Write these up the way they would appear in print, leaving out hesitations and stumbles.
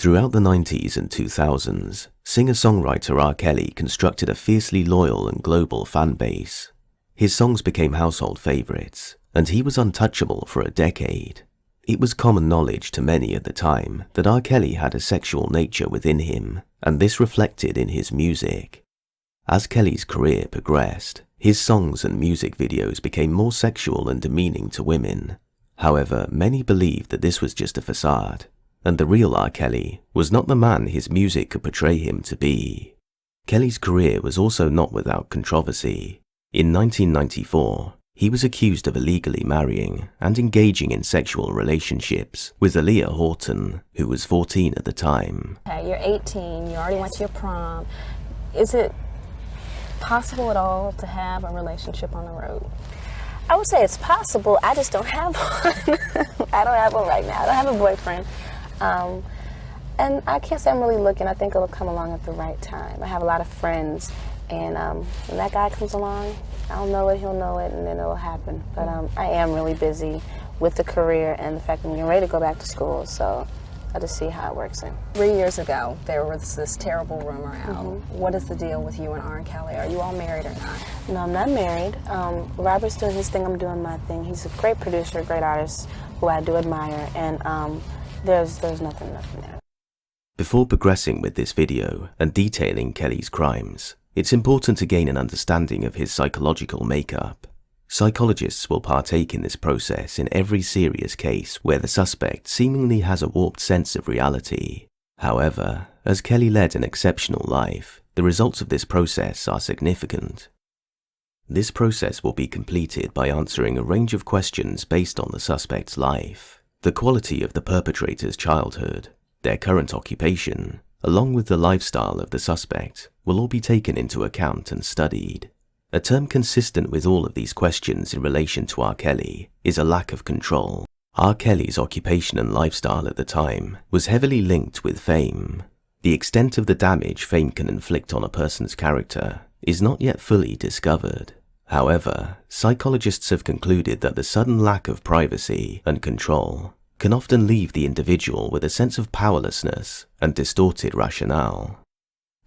Throughout the 90s and 2000s, singer-songwriter R. Kelly constructed a fiercely loyal and global fan base. His songs became household favorites, and he was untouchable for a decade. It was common knowledge to many at the time that R. Kelly had a sexual nature within him, and this reflected in his music. As Kelly's career progressed, his songs and music videos became more sexual and demeaning to women. However, many believed that this was just a facade, and the real R. Kelly was not the man his music could portray him to be. Kelly's career was also not without controversy. In 1994, he was accused of illegally marrying and engaging in sexual relationships with Aaliyah Horton, who was 14 at the time. Okay, you're 18, you already went to your prom. Is it possible at all to have a relationship on the road? I would say it's possible. I just don't have one. I don't have one right now. I don't have a boyfriend. And I can't say I'm really looking. I think it'll come along at the right time. I have a lot of friends, and when that guy comes along, I'll know it, he'll know it, and then it'll happen. But I am really busy with the career and the fact that I'm getting ready to go back to school, so I'll just see how it works in. 3 years ago, there was this terrible rumor out. What is the deal with you and R. Kelly? Are you all married or not? No, I'm not married. Robert's doing his thing, I'm doing my thing. He's a great producer, great artist who I do admire, and there's nothing there. Before progressing with this video and detailing Kelly's crimes, it's important to gain an understanding of his psychological makeup. Psychologists will partake in this process in every serious case where the suspect seemingly has a warped sense of reality. However, as Kelly led an exceptional life, the results of this process are significant. This process will be completed by answering a range of questions based on the suspect's life, the quality of the perpetrator's childhood, their current occupation, along with the lifestyle of the suspect, will all be taken into account and studied. A term consistent with all of these questions in relation to R. Kelly is a lack of control. R. Kelly's occupation and lifestyle at the time was heavily linked with fame. The extent of the damage fame can inflict on a person's character is not yet fully discovered. However, psychologists have concluded that the sudden lack of privacy and control can often leave the individual with a sense of powerlessness and distorted rationale.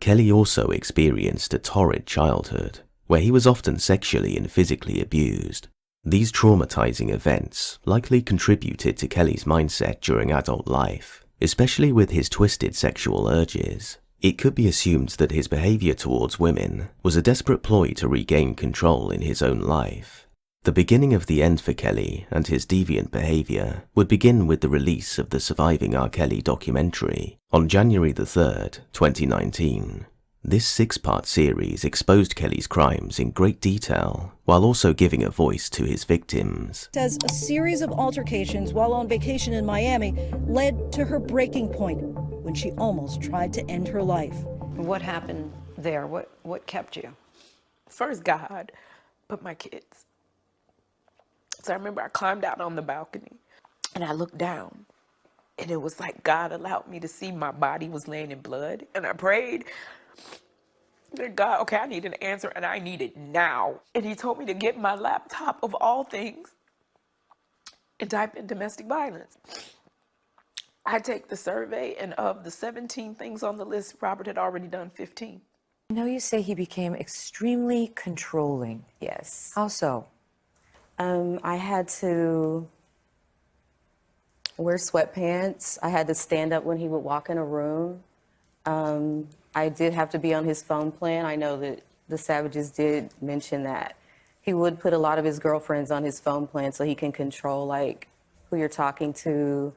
Kelly also experienced a torrid childhood, where he was often sexually and physically abused. These traumatizing events likely contributed to Kelly's mindset during adult life, especially with his twisted sexual urges. It could be assumed that his behavior towards women was a desperate ploy to regain control in his own life. The beginning of the end for Kelly and his deviant behavior would begin with the release of the Surviving R. Kelly documentary on January 3rd, 2019. This 6-part series exposed Kelly's crimes in great detail, while also giving a voice to his victims. Says a series of altercations while on vacation in Miami led to her breaking point when she almost tried to end her life. What happened there? What kept you? First God, but my kids. So I remember I climbed out on the balcony and I looked down, and it was like God allowed me to see my body was laying in blood, and I prayed. God, okay, I need an answer, and I need it now. And he told me to get my laptop, of all things, and type in domestic violence. I take the survey, and of the 17 things on the list, Robert had already done 15. I know you say he became extremely controlling. Yes. How so? I had to wear sweatpants. I had to stand up when he would walk in a room. I did have to be on his phone plan. I know that the Savages did mention that. He would put a lot of his girlfriends on his phone plan so he can control, like, who you're talking to,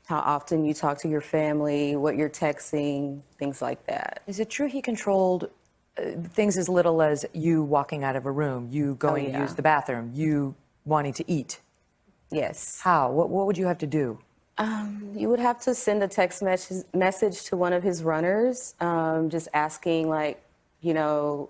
how often you talk to your family, what you're texting, things like that. Is it true he controlled things as little as you walking out of a room, you going to use the bathroom, you wanting to eat? Yes. How? What would you have to do? You would have to send a text message to one of his runners, just asking, like, you know,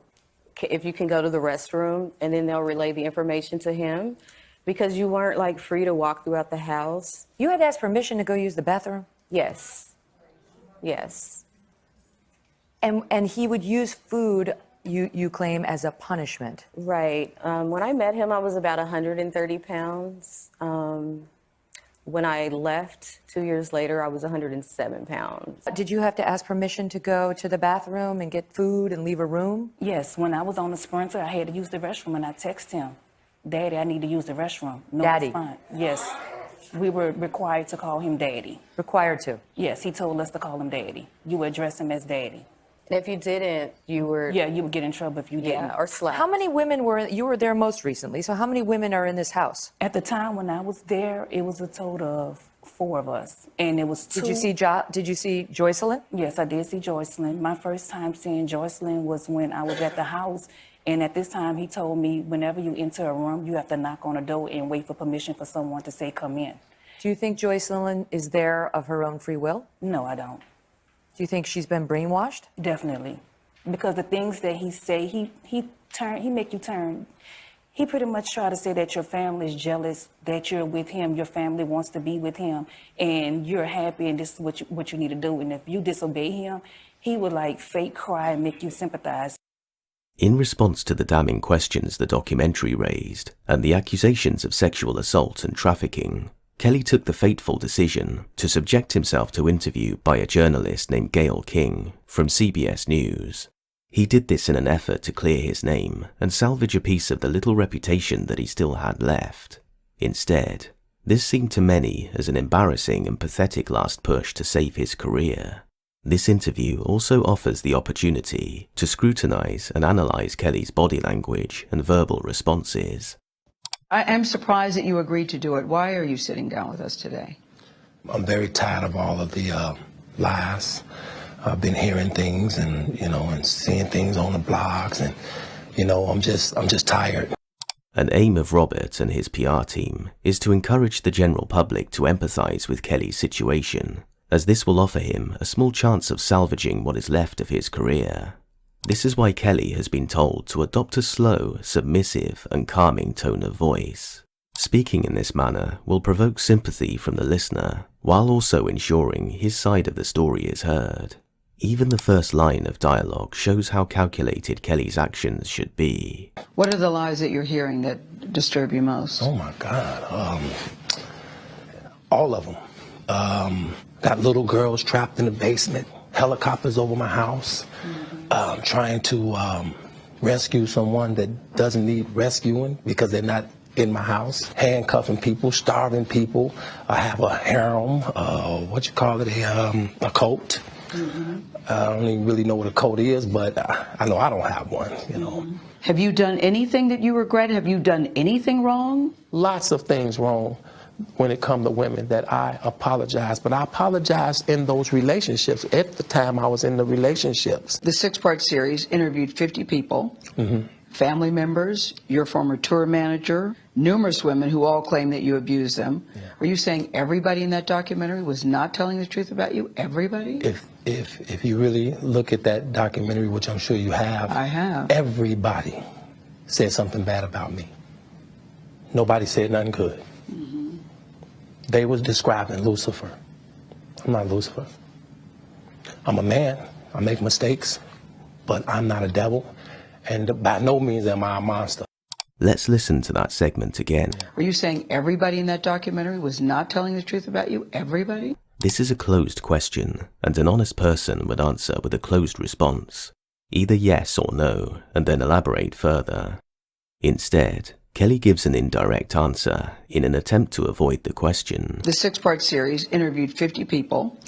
if you can go to the restroom, and then they'll relay the information to him, because you weren't, like, free to walk throughout the house. You had to ask permission to go use the bathroom? Yes. Yes. And he would use food, you claim, as a punishment. Right. When I met him, I was about 130 pounds. When I left 2 years later, I was 107 pounds. Did you have to ask permission to go to the bathroom and get food and leave a room? Yes, when I was on the Sprinter, I had to use the restroom, and I texted him, Daddy, I need to use the restroom. No Daddy. response. Yes, we were required to call him Daddy. Required to? Yes, he told us to call him Daddy. You would address him as Daddy. And if you didn't, you were... Yeah, you would get in trouble if you didn't. or slapped. How many women you were there most recently, so how many women are in this house? At the time when I was there, it was a total of 4 of us, and it was 2. Did you see Joycelyn? Yes, I did see Joycelyn. My first time seeing Joycelyn was when I was at the house, and at this time he told me, whenever you enter a room, you have to knock on a door and wait for permission for someone to say, come in. Do you think Joycelyn is there of her own free will? No, I don't. Do you think she's been brainwashed? Definitely. Because the things that he say, he make you turn. He pretty much try to say that your family is jealous, that you're with him, your family wants to be with him, and you're happy, and this is what you need to do. And if you disobey him, he would like fake cry and make you sympathize. In response to the damning questions the documentary raised and the accusations of sexual assault and trafficking, Kelly took the fateful decision to subject himself to interview by a journalist named Gayle King from CBS News. He did this in an effort to clear his name and salvage a piece of the little reputation that he still had left. Instead, this seemed to many as an embarrassing and pathetic last push to save his career. This interview also offers the opportunity to scrutinize and analyze Kelly's body language and verbal responses. I am surprised that you agreed to do it. Why are you sitting down with us today? I'm very tired of all of the lies. I've been hearing things and, and seeing things on the blogs, and, I'm just tired. An aim of Robert and his PR team is to encourage the general public to empathize with Kelly's situation, as this will offer him a small chance of salvaging what is left of his career. This is why Kelly has been told to adopt a slow, submissive, and calming tone of voice. Speaking in this manner will provoke sympathy from the listener, while also ensuring his side of the story is heard. Even the first line of dialogue shows how calculated Kelly's actions should be. What are the lies that you're hearing that disturb you most? Oh my God, all of them. Got little girls trapped in the basement, helicopters over my house. Trying to rescue someone that doesn't need rescuing because they're not in my house. Handcuffing people, starving people. I have a harem, a cult. I don't even really know what a cult is, but I know I don't have one, Have you done anything that you regret? Have you done anything wrong? Lots of things wrong when it comes to women that I apologize, but I apologize in those relationships. At the time I was in the relationships. The 6-part series interviewed 50 people, family members, your former tour manager, numerous women who all claim that you abused them. Yeah. Are you saying everybody in that documentary was not telling the truth about you? Everybody? If you really look at that documentary, which I'm sure you have. I have. Everybody said something bad about me. Nobody said nothing good. They was describing Lucifer. I'm not Lucifer. I'm a man. I make mistakes, but I'm not a devil. And by no means am I a monster. Let's listen to that segment again. Are you saying everybody in that documentary was not telling the truth about you? Everybody? This is a closed question, and an honest person would answer with a closed response, either yes or no, and then elaborate further. Instead, Kelly gives an indirect answer in an attempt to avoid the question. The 6-part series interviewed 50 people,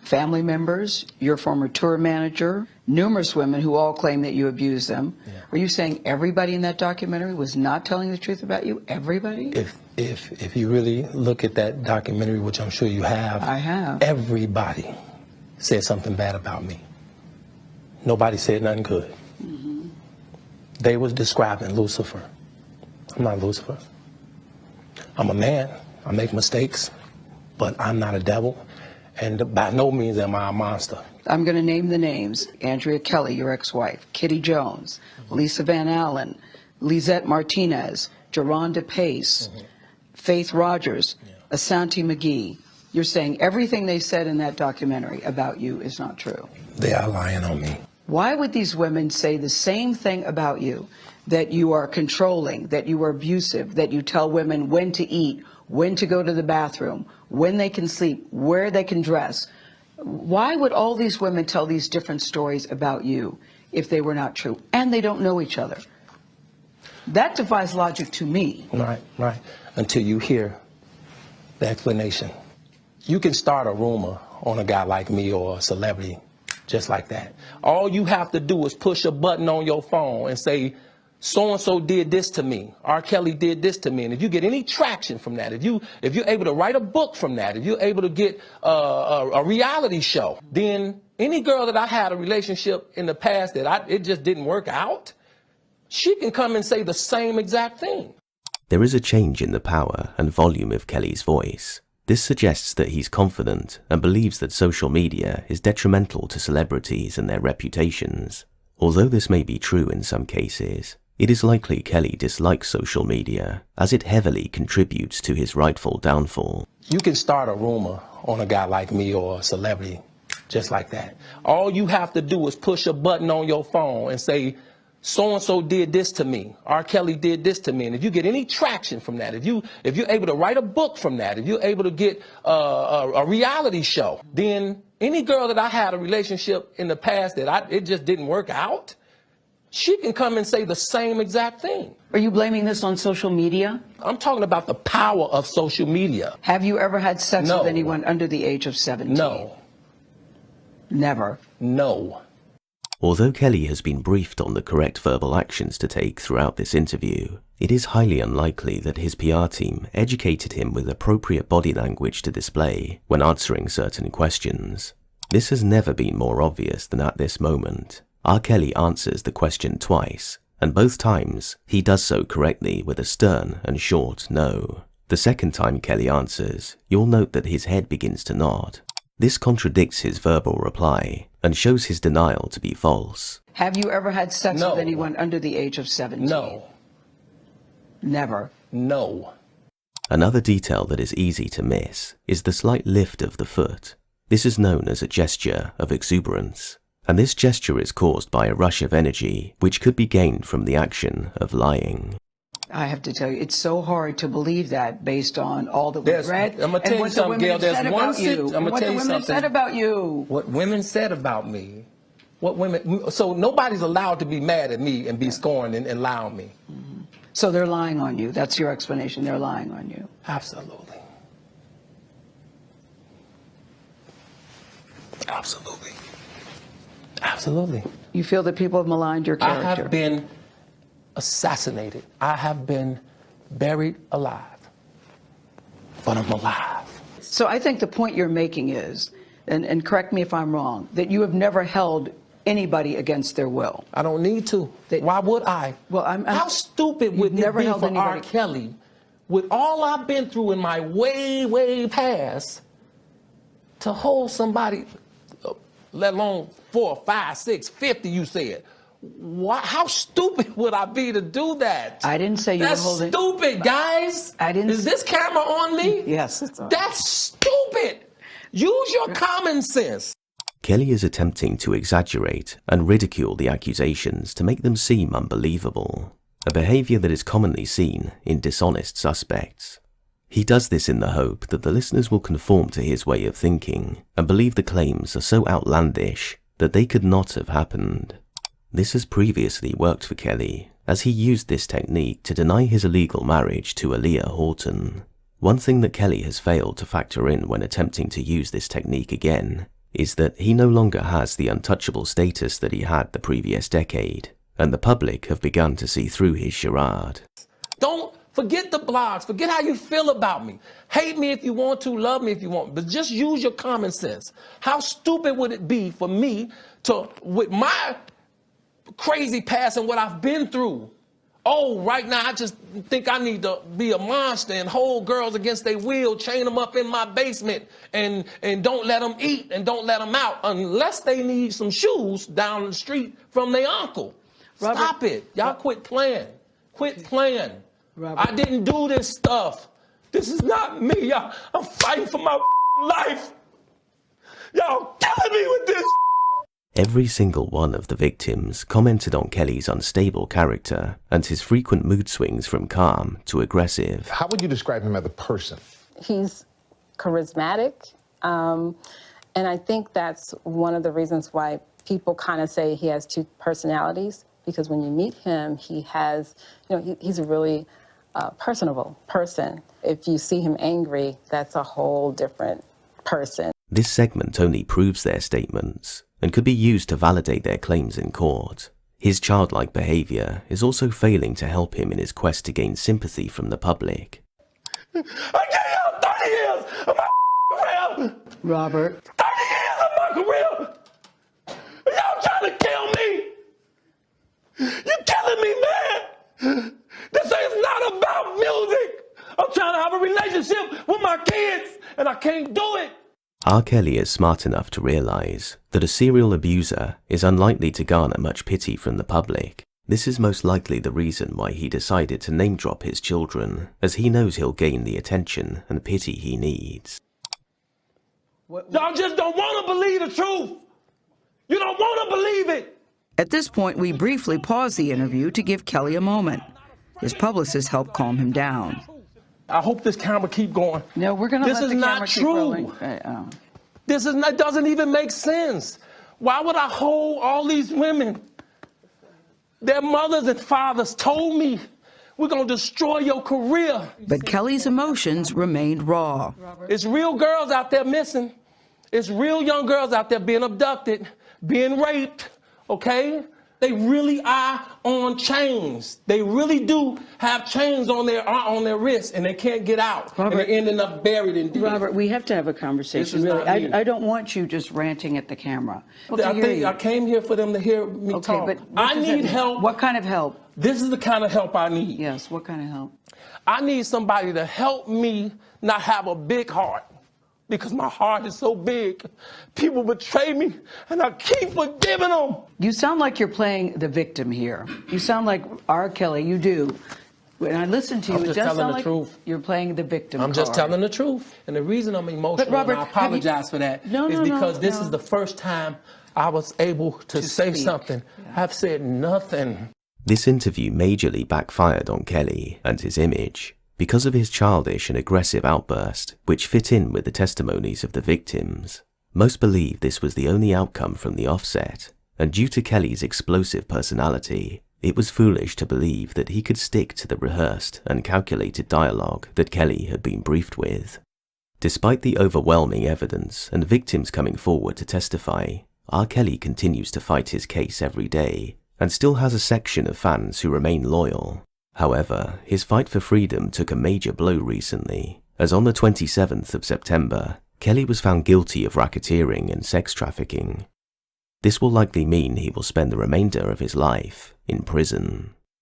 family members, your former tour manager, numerous women who all claim that you abused them. Yeah. Are you saying everybody in that documentary was not telling the truth about you? Everybody? If you really look at that documentary, which I'm sure you have. I have. Everybody said something bad about me. Nobody said nothing good. They was describing Lucifer. I'm not Lucifer. I'm a man. I make mistakes, but I'm not a devil. And by no means am I a monster. I'm going to name the names. Andrea Kelly, your ex-wife. Kitty Jones. Lisa Van Allen. Lisette Martinez. Geronda Pace. Faith Rogers. Asante McGee. You're saying everything they said in that documentary about you is not true. They are lying on me. Why would these women say the same thing about you? That you are controlling, that you are abusive, that you tell women when to eat, when to go to the bathroom, when they can sleep, where they can dress. Why would all these women tell these different stories about you if they were not true? And they don't know each other. That defies logic to me. Right, right. Until you hear the explanation. You can start a rumor on a guy like me or a celebrity just like that. All you have to do is push a button on your phone and say, so-and-so did this to me. R. Kelly did this to me. And if you get any traction from that, if you're able to write a book from that, if you're able to get a reality show, then any girl that I had a relationship in the past that it just didn't work out, she can come and say the same exact thing. There is a change in the power and volume of Kelly's voice. This suggests that he's confident and believes that social media is detrimental to celebrities and their reputations. Although this may be true in some cases, it is likely Kelly dislikes social media as it heavily contributes to his rightful downfall. You can start a rumor on a guy like me or a celebrity just like that. All you have to do is push a button on your phone and say, so-and-so did this to me. R. Kelly did this to me. And if you get any traction from that, if you're able to write a book from that, if you're able to get a reality show, then any girl that I had a relationship in the past that it just didn't work out, she can come and say the same exact thing. Are you blaming this on social media? I'm talking about the power of social media. Have you ever had sex No. with anyone under the age of 17? No. Never? No. Although Kelly has been briefed on the correct verbal actions to take throughout this interview, it is highly unlikely that his PR team educated him with appropriate body language to display when answering certain questions. This has never been more obvious than at this moment. R. Kelly answers the question twice, and both times he does so correctly with a stern and short no. The second time Kelly answers, you'll note that his head begins to nod. This contradicts his verbal reply and shows his denial to be false. Have you ever had sex No. with anyone under the age of 17? No. Never? No. Another detail that is easy to miss is the slight lift of the foot. This is known as a gesture of exuberance, and this gesture is caused by a rush of energy which could be gained from the action of lying. I have to tell you, it's so hard to believe that based on all that we've read. I'm going to tell you something, Gayle. There's one thing. I'm going to tell you something. What the women said about you. What women said about me. What women. So nobody's allowed to be mad at me and be scorned and lie on me. Mm-hmm. So they're lying on you. That's your explanation. They're lying on you. Absolutely. Absolutely. Absolutely. You feel that people have maligned your character? I have been assassinated. I have been buried alive. But I'm alive. So I think the point you're making is, and correct me if I'm wrong, that you have never held anybody against their will. I don't need to. Why would I? Well, How stupid would it be for R. Kelly, with all I've been through in my way, way past, to hold somebody, let alone 4, 5, 6, 50, you said. How stupid would I be to do that? I didn't say you were holding. That's stupid, guys. I didn't. Is this camera on me? Yes, it's on. That's stupid. Use your common sense. Kelly is attempting to exaggerate and ridicule the accusations to make them seem unbelievable, a behavior that is commonly seen in dishonest suspects. He does this in the hope that the listeners will conform to his way of thinking and believe the claims are so outlandish that they could not have happened. This has previously worked for Kelly, as he used this technique to deny his illegal marriage to Aaliyah Horton. One thing that Kelly has failed to factor in when attempting to use this technique again is that he no longer has the untouchable status that he had the previous decade, and the public have begun to see through his charade. Don't forget the blogs. Forget how you feel about me. Hate me if you want to, love me if you want, but just use your common sense. How stupid would it be for me to, with my crazy past and what I've been through, oh, right now I just think I need to be a monster and hold girls against their will, chain them up in my basement and don't let them eat and don't let them out unless they need some shoes down the street from their uncle. Robert, stop it. Y'all quit playing. Quit playing. Robert. I didn't do this stuff. This is not me. I'm fighting for my life. Y'all killing me with this. Every single one of the victims commented on Kelly's unstable character and his frequent mood swings from calm to aggressive. How would you describe him as a person? He's charismatic, and I think that's one of the reasons why people kind of say he has two personalities, because when you meet him, he has, he's a really personable person. If you see him angry, that's a whole different person. This segment only proves their statements and could be used to validate their claims in court. His childlike behavior is also failing to help him in his quest to gain sympathy from the public. I gave y'all 30 years of my career! Robert. 30 years of my career! Y'all trying to kill me! You killing me, man! This is not about music! I'm trying to have a relationship with my kids, and I can't do it! R. Kelly is smart enough to realize that a serial abuser is unlikely to garner much pity from the public. This is most likely the reason why he decided to name drop his children, as he knows he'll gain the attention and pity he needs. Y'all just don't want to believe the truth. You don't want to believe it. At this point, we briefly pause the interview to give Kelly a moment. His publicist helped calm him down. I hope this camera keep going. No, we're going to let the camera keep rolling. This is not, doesn't even make sense. Why would I hold all these women? Their mothers and fathers told me, we're going to destroy your career. But Kelly's emotions remained raw. It's real girls out there missing. It's real young girls out there being abducted, being raped, okay? They really are on chains. They really do have chains on their wrists, and they can't get out. Robert, and they're ending up buried in deep. Robert, we have to have a conversation. Really, I don't want you just ranting at the camera. I came here for them to hear me talk. But I need help. What kind of help? This is the kind of help I need. Yes, what kind of help? I need somebody to help me not have a big heart. Because my heart is so big. People betray me, and I keep forgiving them. You sound like you're playing the victim here. You sound like R. Kelly, you do. When I listen to you, it does sound like you're playing the victim I'm just telling the truth. And the reason I'm emotional, Robert, and I apologize for that, is because this is the first time I was able to say something. Yeah. I've said nothing. This interview majorly backfired on Kelly and his image, because of his childish and aggressive outburst, which fit in with the testimonies of the victims. Most believe this was the only outcome from the offset, and due to Kelly's explosive personality, it was foolish to believe that he could stick to the rehearsed and calculated dialogue that Kelly had been briefed with. Despite the overwhelming evidence and victims coming forward to testify, R. Kelly continues to fight his case every day, and still has a section of fans who remain loyal. However, his fight for freedom took a major blow recently, as on the 27th of September, Kelly was found guilty of racketeering and sex trafficking. This will likely mean he will spend the remainder of his life in prison.